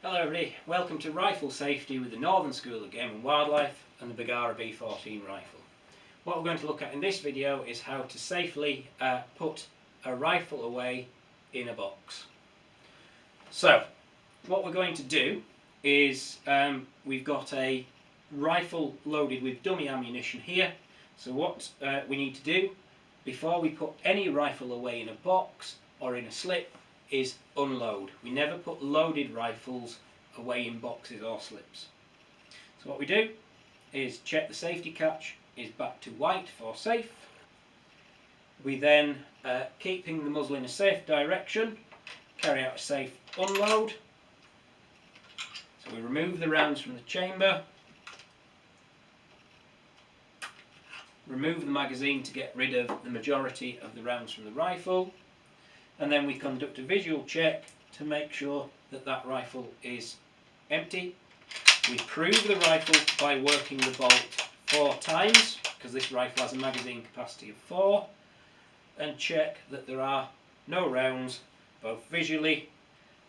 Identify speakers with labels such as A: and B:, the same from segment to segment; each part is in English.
A: Hello everybody, welcome to Rifle Safety with the Northern School of Game and Wildlife and the Bagara B14 rifle. What we're going to look at in this video is how to safely put a rifle away in a box. So, what we're going to do is we've got a rifle loaded with dummy ammunition here. So what we need to do before we put any rifle away in a box or in a slip is unload. We never put loaded rifles away in boxes or slips. So what we do is check the safety catch is back to white for safe. We then, keeping the muzzle in a safe direction, carry out a safe unload. So we remove the rounds from the chamber, remove the magazine to get rid of the majority of the rounds from the rifle, and then we conduct a visual check to make sure that that rifle is empty. We prove the rifle by working the bolt 4 times, because this rifle has a magazine capacity of 4, and check that there are no rounds, both visually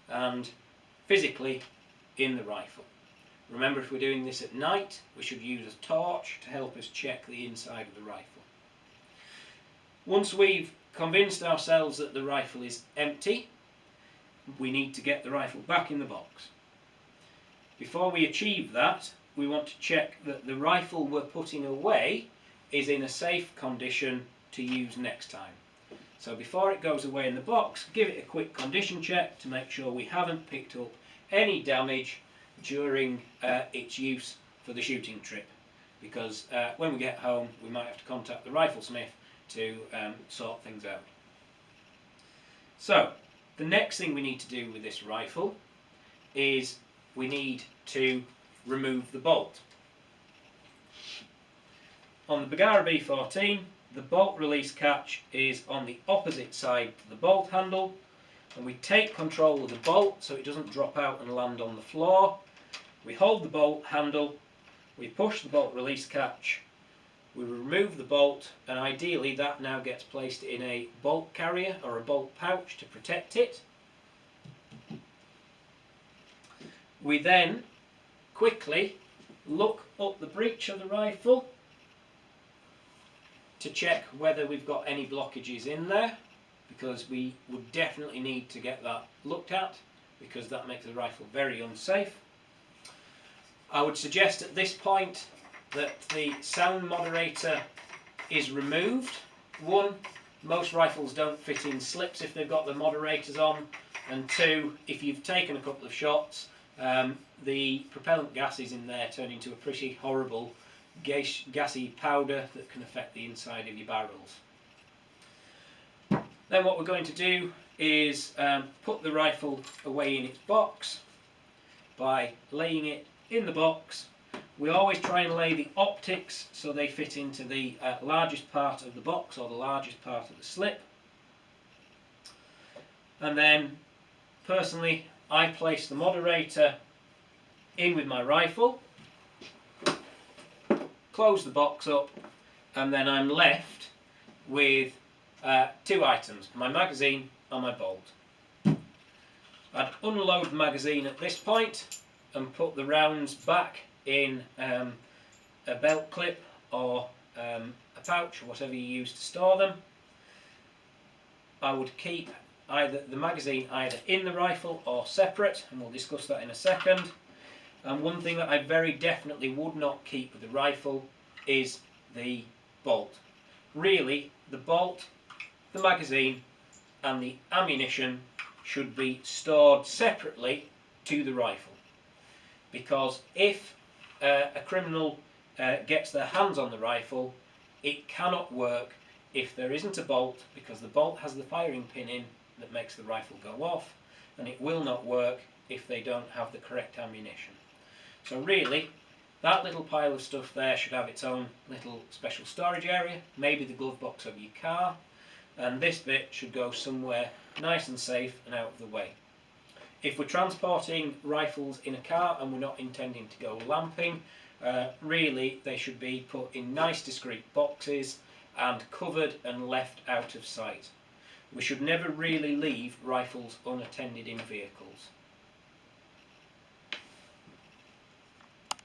A: and physically, in the rifle. Remember, if we're doing this at night, we should use a torch to help us check the inside of the rifle. Once we've convinced ourselves that the rifle is empty, we need to get the rifle back in the box. Before we achieve that, we want to check that the rifle we're putting away is in a safe condition to use next time. So before it goes away in the box, give it a quick condition check to make sure we haven't picked up any damage during its use for the shooting trip, because when we get home we might have to contact the riflesmith to sort things out. So the next thing we need to do with this rifle is we need to remove the bolt. On the Bagara B14, the bolt release catch is on the opposite side to the bolt handle, and we take control of the bolt so it doesn't drop out and land on the floor. We hold the bolt handle, we push the bolt release catch, we remove the bolt, and ideally that now gets placed in a bolt carrier or a bolt pouch to protect it. We then quickly look up the breech of the rifle to check whether we've got any blockages in there, because we would definitely need to get that looked at, because that makes the rifle very unsafe. I would suggest at this point that the sound moderator is removed. One, most rifles don't fit in slips if they've got the moderators on, and two, if you've taken a couple of shots, the propellant gases in there turn into a pretty horrible gassy powder that can affect the inside of your barrels. Then what we're going to do is put the rifle away in its box by laying it in the box. We always try and lay the optics so they fit into the largest part of the box or the largest part of the slip. And then, personally, I place the moderator in with my rifle, close the box up, and then I'm left with 2 items, my magazine and my bolt. I'd unload the magazine at this point and put the rounds back in a belt clip or a pouch or whatever you use to store them. I would keep either the magazine either in the rifle or separate, and we'll discuss that in a second. And one thing that I very definitely would not keep with the rifle is the bolt. Really, the bolt, the magazine and the ammunition should be stored separately to the rifle, because if a criminal gets their hands on the rifle, it cannot work if there isn't a bolt, because the bolt has the firing pin in that makes the rifle go off, and it will not work if they don't have the correct ammunition. So really, that little pile of stuff there should have its own little special storage area, maybe the glove box of your car, and this bit should go somewhere nice and safe and out of the way. If we're transporting rifles in a car and we're not intending to go lamping, really they should be put in nice discreet boxes and covered and left out of sight. We should never really leave rifles unattended in vehicles.